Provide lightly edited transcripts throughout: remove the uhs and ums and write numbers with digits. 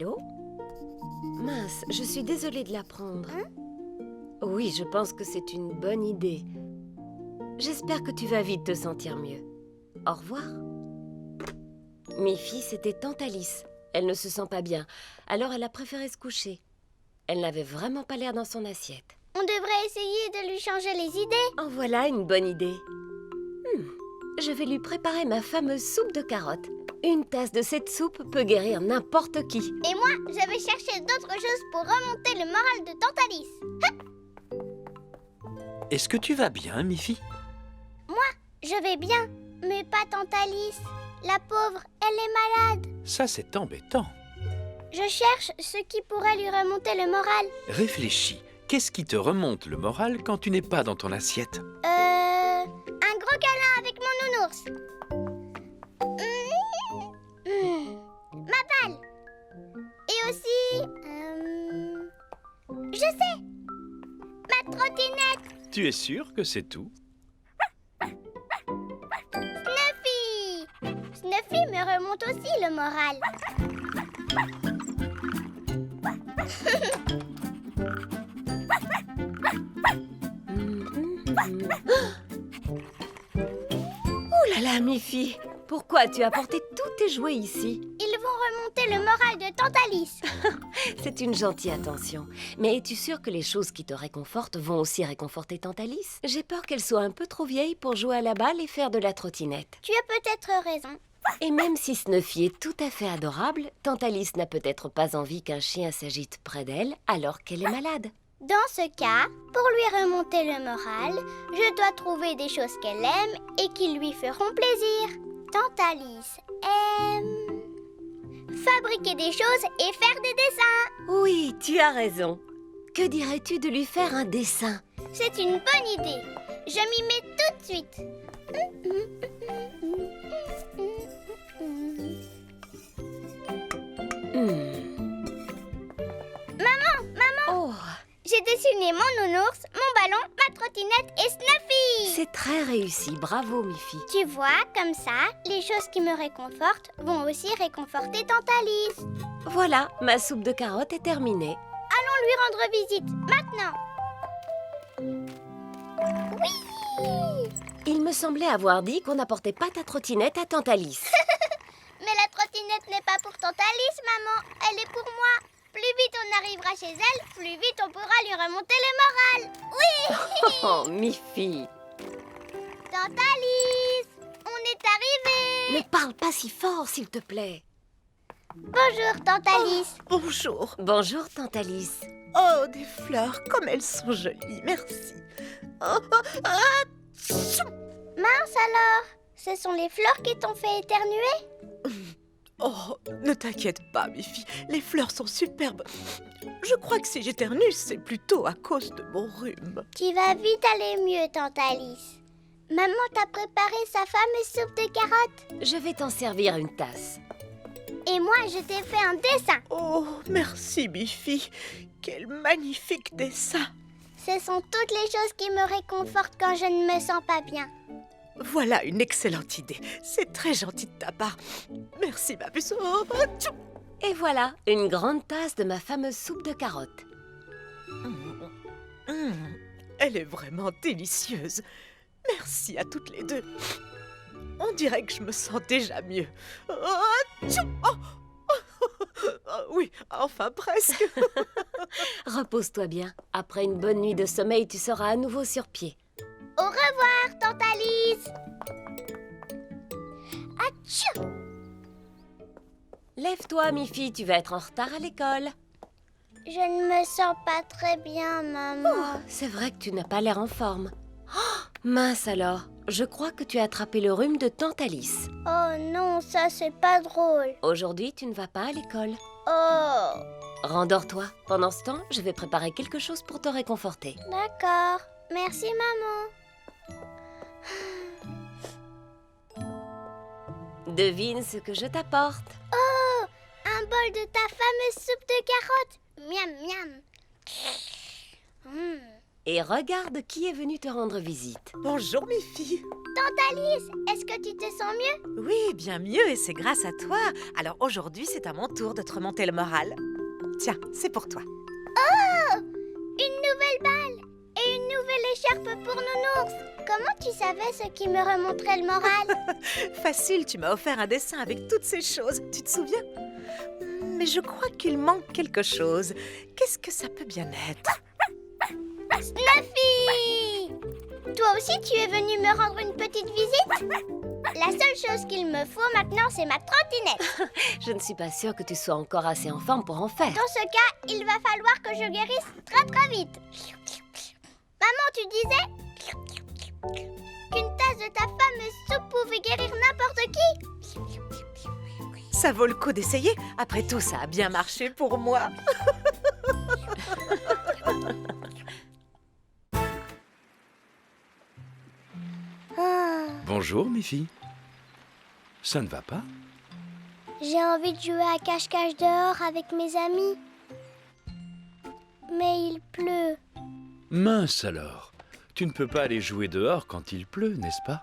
Allô? Mince, je suis désolée de l'apprendre. Oui, je pense que c'est une bonne idée. J'espère que tu vas vite te sentir mieux. Au revoir. Miffy, c'était Tante Alice. Elle ne se sent pas bien, alors elle a préféré se coucher. Elle n'avait vraiment pas l'air dans son assiette. On devrait essayer de lui changer les idées. En voilà une bonne idée. Je vais lui préparer ma fameuse soupe de carottes. Une tasse de cette soupe peut guérir n'importe qui. Et moi, je vais chercher d'autres choses pour remonter le moral de Tante Alice. Est-ce que tu vas bien, Miffy? Je vais bien, mais pas Tante Alice. La pauvre, elle est malade. Ça, c'est embêtant. Je cherche ce qui pourrait lui remonter le moral. Réfléchis. Qu'est-ce qui te remonte le moral quand tu n'es pas dans ton assiette? Un gros câlin avec mon nounours. Ma balle. Et aussi... je sais. Ma trottinette. Tu es sûr que c'est tout? Snuffy. Snuffy me remonte aussi le moral. Oh là là, Miffy! Pourquoi tu as porté tous tes jouets ici? Ils vont remonter le moral de Tante Alice. C'est une gentille attention. Mais es-tu sûre que les choses qui te réconfortent vont aussi réconforter Tante Alice? J'ai peur qu'elle soit un peu trop vieille pour jouer à la balle et faire de la trottinette. Tu as peut-être raison. Et même si Snuffy est tout à fait adorable, Tante Alice n'a peut-être pas envie qu'un chien s'agite près d'elle alors qu'elle est malade. Dans ce cas, pour lui remonter le moral, je dois trouver des choses qu'elle aime et qui lui feront plaisir. Tante Alice aime fabriquer des choses et faire des dessins. Oui, tu as raison. Que dirais-tu de lui faire un dessin? C'est une bonne idée. Je m'y mets tout de suite. Oh, J'ai dessiné mon nounours, mon ballon, ma trottinette et Snuffy. c'est très réussi. Bravo, Miffy. Tu vois, comme ça, les choses qui me réconfortent vont aussi réconforter Tante Alice. Voilà, ma soupe de carottes est terminée. Allons lui rendre visite, maintenant. Oui. Il me semblait avoir dit qu'on n'apportait pas ta trottinette à Tante Alice. Mais la trottinette n'est pas pour Tante Alice, maman. Elle est pour moi. Plus vite on arrivera chez elle, plus vite on pourra lui remonter le moral. Oui. Oh, Miffy. Tante Alice, on est arrivé. Ne parle pas si fort, s'il te plaît. Bonjour, Tante Alice. Bonjour. Bonjour, Tante Alice. Oh, des fleurs, comme elles sont jolies, merci. Oh, oh, ah, tchou. Mince alors, ce sont les fleurs qui t'ont fait éternuer? Oh, ne t'inquiète pas, Miffy, les fleurs sont superbes. Je crois que si j'éternue, c'est plutôt à cause de mon rhume. Tu vas vite aller mieux, Tante Alice. Maman t'a préparé sa fameuse soupe de carottes. Je vais t'en servir une tasse. Et moi, je t'ai fait un dessin. Oh, merci, Miffy. Quel magnifique dessin. Ce sont toutes les choses qui me réconfortent quand je ne me sens pas bien. Voilà une excellente idée. C'est très gentil de ta part. Merci, ma puce. Oh, tchou. Et voilà, une grande tasse de ma fameuse soupe de carottes. Elle est vraiment délicieuse. Merci à toutes les deux. On dirait que je me sens déjà mieux. Oh, tchou. Oui, enfin presque. Repose-toi bien. Après une bonne nuit de sommeil, tu seras à nouveau sur pied. Au revoir, Tante Alice. Atchou! Lève-toi, Miffy, tu vas être en retard à l'école. Je ne me sens pas très bien, maman. C'est vrai que tu n'as pas l'air en forme. Oh, mince alors, je crois que tu as attrapé le rhume de Tante Alice. Oh non, ça c'est pas drôle. Aujourd'hui, tu ne vas pas à l'école. Oh, Rendors-toi. Pendant ce temps, je vais préparer quelque chose pour te réconforter. d'accord. Merci, maman. Devine ce que je t'apporte. Oh, un bol de ta fameuse soupe de carottes. Miam, miam. Et regarde qui est venu te rendre visite. Bonjour, mes filles. Tante Alice, est-ce que tu te sens mieux? Oui, bien mieux, et c'est grâce à toi. Alors aujourd'hui, c'est à mon tour de te remonter le moral. Tiens, c'est pour toi. Oh! Une nouvelle balle et une nouvelle écharpe pour Nounours. Comment tu savais ce qui me remonterait le moral? Facile, tu m'as offert un dessin avec toutes ces choses, tu te souviens? Mais je crois qu'il manque quelque chose. Qu'est-ce que ça peut bien être? Snuffy! Toi aussi, tu es venu me rendre une petite visite? La seule chose qu'il me faut maintenant, c'est ma trottinette. Je ne suis pas sûre que tu sois encore assez en forme pour en faire. Dans ce cas, il va falloir que je guérisse très très vite. Maman, tu disais qu'une tasse de ta fameuse soupe pouvait guérir n'importe qui? Ça vaut le coup d'essayer. Après tout, ça a bien marché pour moi. Bonjour, mes filles. Ça ne va pas? J'ai envie de jouer à cache-cache dehors avec mes amis. Mais il pleut. Mince alors. Tu ne peux pas aller jouer dehors quand il pleut, n'est-ce pas?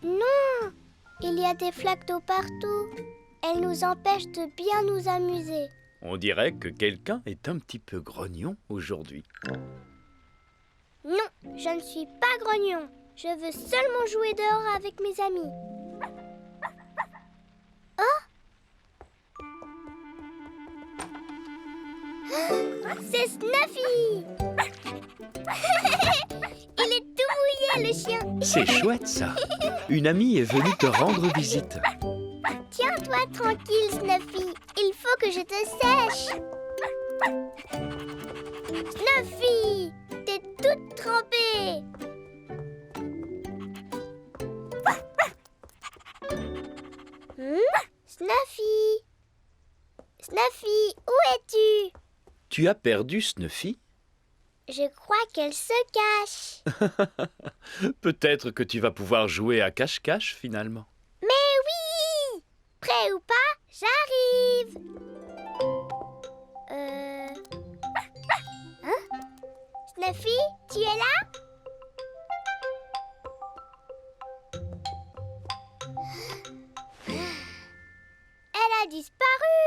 Non! Il y a des flaques d'eau partout. Elles nous empêchent de bien nous amuser. On dirait que quelqu'un est un petit peu grognon aujourd'hui. Non, je ne suis pas grognon. Je veux seulement jouer dehors avec mes amis. C'est Snuffy! Il est tout mouillé, le chien. C'est chouette, ça. Une amie est venue te rendre visite. Tiens-toi tranquille, Snuffy. Il faut que je te sèche. Snuffy, t'es toute trempée. Snuffy? Snuffy, où es-tu? Tu as perdu Snuffy? Je crois qu'elle se cache. Peut-être que tu vas pouvoir jouer à cache-cache finalement. Mais oui! Prêt ou pas, j'arrive. Hein? Snuffy, tu es là? Elle a disparu.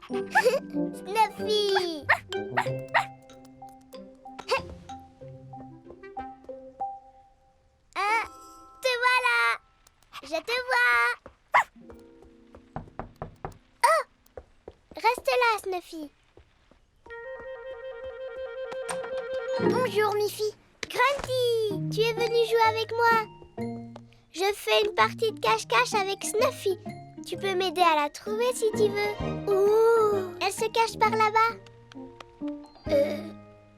Snuffy. Te voilà. Je te vois. Oh! Reste là, Snuffy. Bonjour, Miffy. Grunty, tu es venu jouer avec moi. Je fais une partie de cache-cache avec Snuffy. Tu peux m'aider à la trouver si tu veux. Ouh! Elle se cache par là-bas.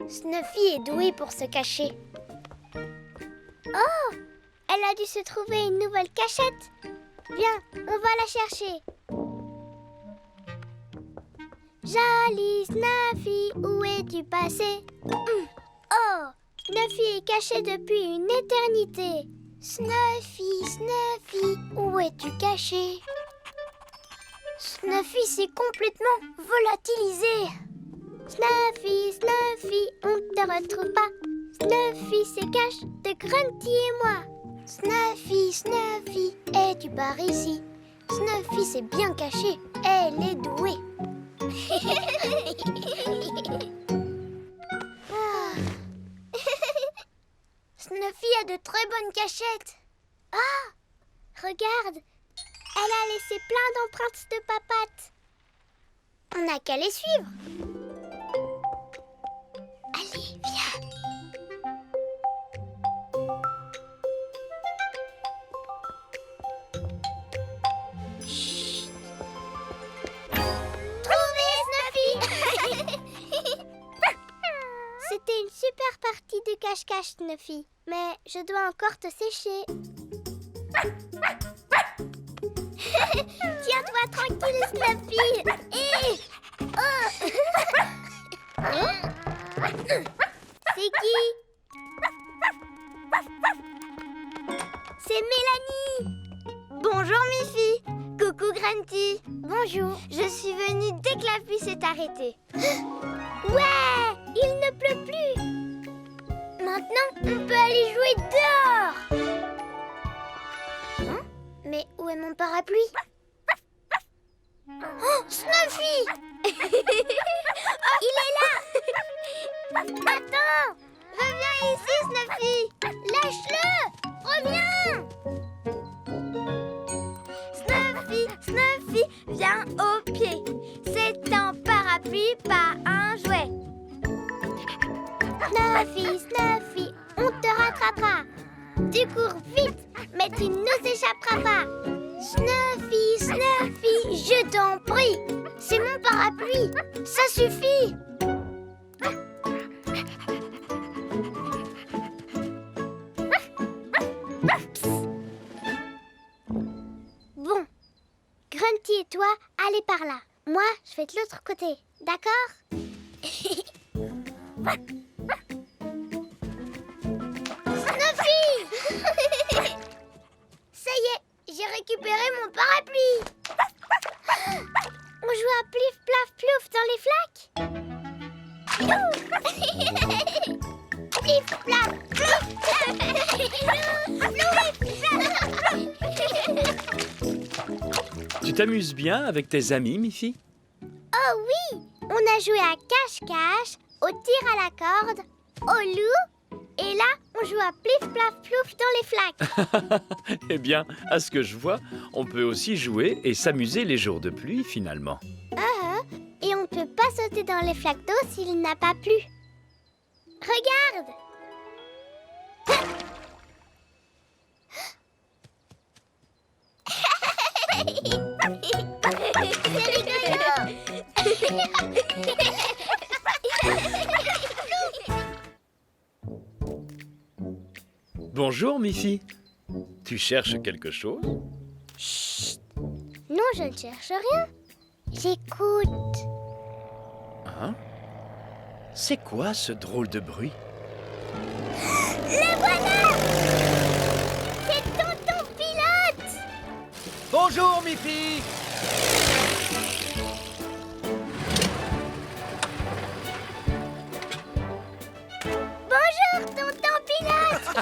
Snuffy est douée pour se cacher. Oh! Elle a dû se trouver une nouvelle cachette. Viens, on va la chercher. Jolie Snuffy, où es-tu passé? Oh! Snuffy est cachée depuis une éternité. Snuffy, Snuffy, où es-tu caché? Snuffy s'est complètement volatilisé. Snuffy, Snuffy, on ne te retrouve pas. Snuffy se cache de Grunty et moi. Snuffy, Snuffy, es-tu par ici? Snuffy s'est bien cachée, elle est douée. Snuffy a de très bonnes cachettes. Ah! Regarde, elle a laissé plein d'empreintes de papates. On n'a qu'à les suivre. Allez, viens. Chut. Trouvé, Snuffy. C'était une super partie de cache-cache, Snuffy. Mais je dois encore te sécher. Tiens-toi tranquille, Snuffy. C'est qui? C'est Mélanie. Bonjour, Miffy. Coucou, Grunty. Bonjour. Je suis venue dès que la pluie s'est arrêtée. Ouais, il ne pleut plus. Maintenant, Maintenant, on peut aller jouer dehors. Hein? Mais où est mon parapluie? Oh, Snuffy! Il est là! Attends! Reviens ici, Snuffy! Lâche-le! Reviens! Snuffy, viens au pied. C'est un parapluie, pas un jouet. Snuffy, on te rattrapera. Tu cours vite, mais tu ne nous échapperas pas. Snuffy, je t'en prie. C'est mon parapluie, ça suffit. Bon, Grunty et toi, allez par là. Moi, je vais de l'autre côté, d'accord? Snuffy! Ça y est, j'ai récupéré mon parapluie. On joue à plif, plaf, plouf dans les flaques. Plif, plaf, Tu t'amuses bien avec tes amis, Miffy? Oh oui, on a joué à cache-cache, au tir à la corde, au loup, et là, on joue à plif, plaf, plouf dans les flaques. Eh bien, à ce que je vois, on peut aussi jouer et s'amuser les jours de pluie, finalement. Et on ne peut pas sauter dans les flaques d'eau s'il n'a pas plu. Regarde! C'est rigolo! Bonjour, Miffy. Tu cherches quelque chose? Chut! Non, je ne cherche rien. J'écoute. Hein? C'est quoi ce drôle de bruit? Les voilà! C'est Tonton Pilote! Bonjour, Miffy! Bonjour, Tonton Pilote!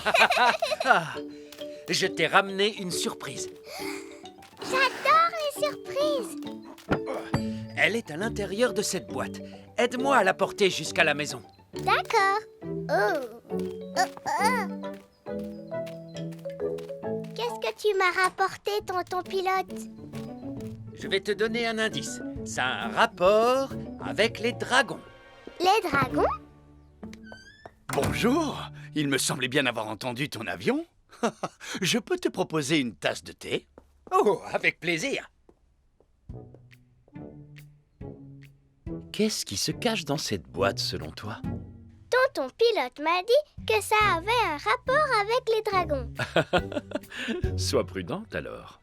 Je t'ai ramené une surprise. J'adore les surprises. Elle est à l'intérieur de cette boîte. Aide-moi à la porter jusqu'à la maison. D'accord. Oh. Qu'est-ce que tu m'as rapporté, Tonton Pilote? Je vais te donner un indice. Ça a un rapport avec les dragons. Les dragons? Bonjour, il me semblait bien avoir entendu ton avion. Je peux te proposer une tasse de thé? Oh, avec plaisir. Qu'est-ce qui se cache dans cette boîte, selon toi? Tonton Pilote m'a dit que ça avait un rapport avec les dragons. Sois prudente, alors.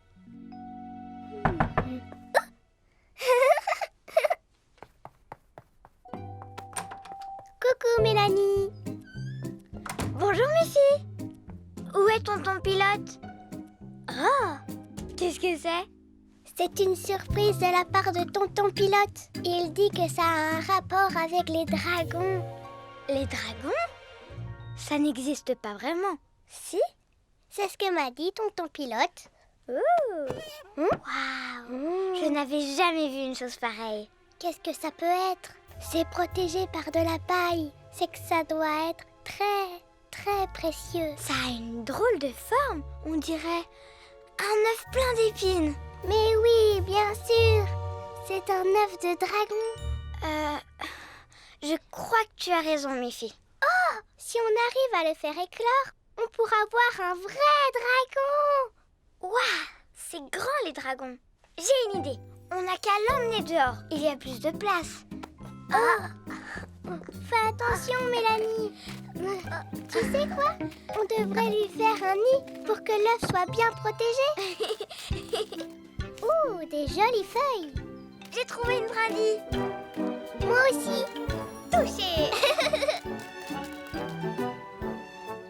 Coucou, Mélanie. Bonjour, Miffy. Où est Tonton Pilote? Oh, Qu'est-ce que c'est? c'est une surprise de la part de Tonton Pilote. Il dit que ça a un rapport avec les dragons. Les dragons? Ça n'existe pas vraiment. Si, c'est ce que m'a dit Tonton Pilote. Waouh! Je n'avais jamais vu une chose pareille. Qu'est-ce que ça peut être? C'est protégé par de la paille. C'est que ça doit être très, très précieux. Ça a une drôle de forme. On dirait un œuf plein d'épines. Mais oui, bien sûr. C'est un œuf de dragon. Je crois que tu as raison, Miffy. Si on arrive à le faire éclore, on pourra voir un vrai dragon. Waouh! C'est grand, les dragons. J'ai une idée. On n'a qu'à l'emmener dehors. Il y a plus de place. Fais attention, Mélanie. Tu sais quoi? On devrait lui faire un nid pour que l'œuf soit bien protégé. Ouh, des jolies feuilles. J'ai trouvé une brindille. Moi aussi. Touché.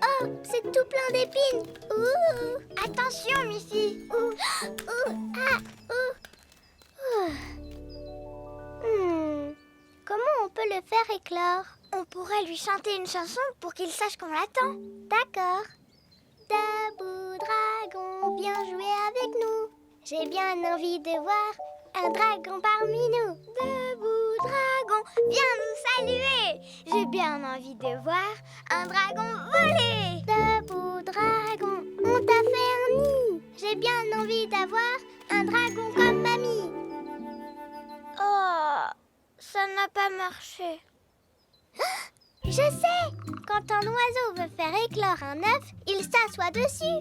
Oh, c'est tout plein d'épines. Ouh. Attention, Miffy. Ouh, ouh, ah, ouh. Comment on peut le faire éclore? On pourrait pourrait lui chanter une chanson pour qu'il sache qu'on l'attend. D'accord. Debout, dragon, viens jouer avec nous. J'ai bien envie de voir un dragon parmi nous. Debout, dragon, viens nous saluer. J'ai bien envie de voir un dragon voler. Debout, dragon, on t'a fait un nid. J'ai bien envie d'avoir un dragon comme mamie. Oh, ça n'a pas marché. Je sais, quand un oiseau veut faire éclore un œuf, il s'assoit dessus.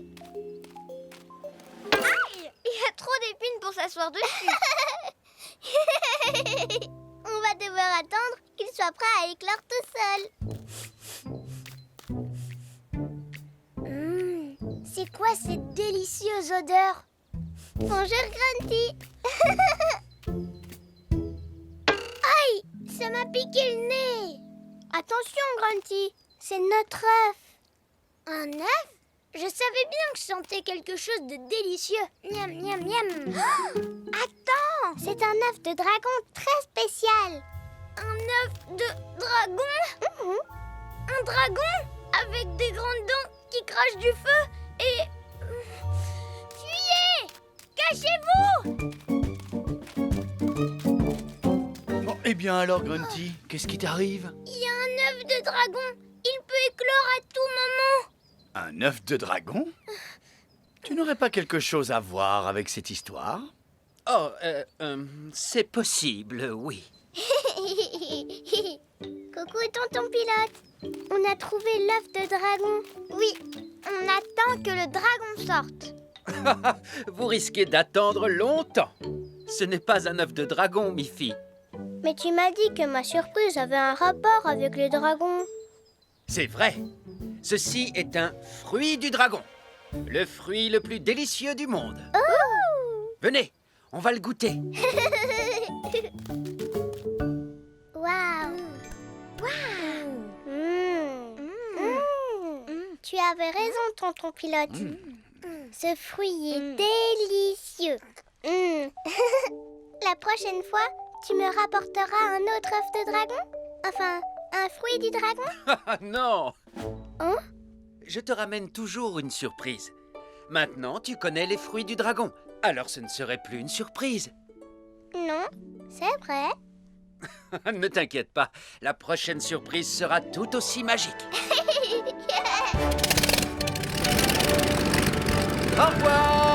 Aïe, il y a trop d'épines pour s'asseoir dessus. On va devoir attendre qu'il soit prêt à éclore tout seul. C'est quoi cette délicieuse odeur? Bonjour, Grunty. Aïe, ça m'a piqué le nez. Attention, Grunty, c'est notre œuf. Un œuf? Je savais bien que je sentais quelque chose de délicieux. Miam, miam, miam. Attends, c'est un œuf de dragon très spécial. Un œuf de dragon? Un dragon avec des grandes dents qui crachent du feu et... Fuyez! Cachez-vous! Bon, eh bien alors, Grunty, qu'est-ce qui t'arrive? Il y a un œuf de dragon. Il peut éclore à tout moment. Un œuf de dragon? Tu n'aurais pas quelque chose à voir avec cette histoire? Oh, c'est possible, oui. Coucou, tonton pilote. On a trouvé l'œuf de dragon. Oui, on attend que le dragon sorte. Vous risquez d'attendre longtemps. Ce n'est pas un œuf de dragon, mi-fille. Mais tu m'as dit que ma surprise avait un rapport avec les dragons. C'est vrai. Ceci est un fruit du dragon. Le fruit le plus délicieux du monde. Venez, on va le goûter. Waouh. Tu avais raison, tonton pilote. Ce fruit est délicieux. La prochaine fois, tu me rapporteras un autre œuf de dragon? Enfin, un fruit du dragon? Ah non! Hein? Je te ramène toujours une surprise. Maintenant, tu connais les fruits du dragon. Alors ce ne serait plus une surprise. Non, c'est vrai. Ne t'inquiète pas, la prochaine surprise sera tout aussi magique. Au revoir!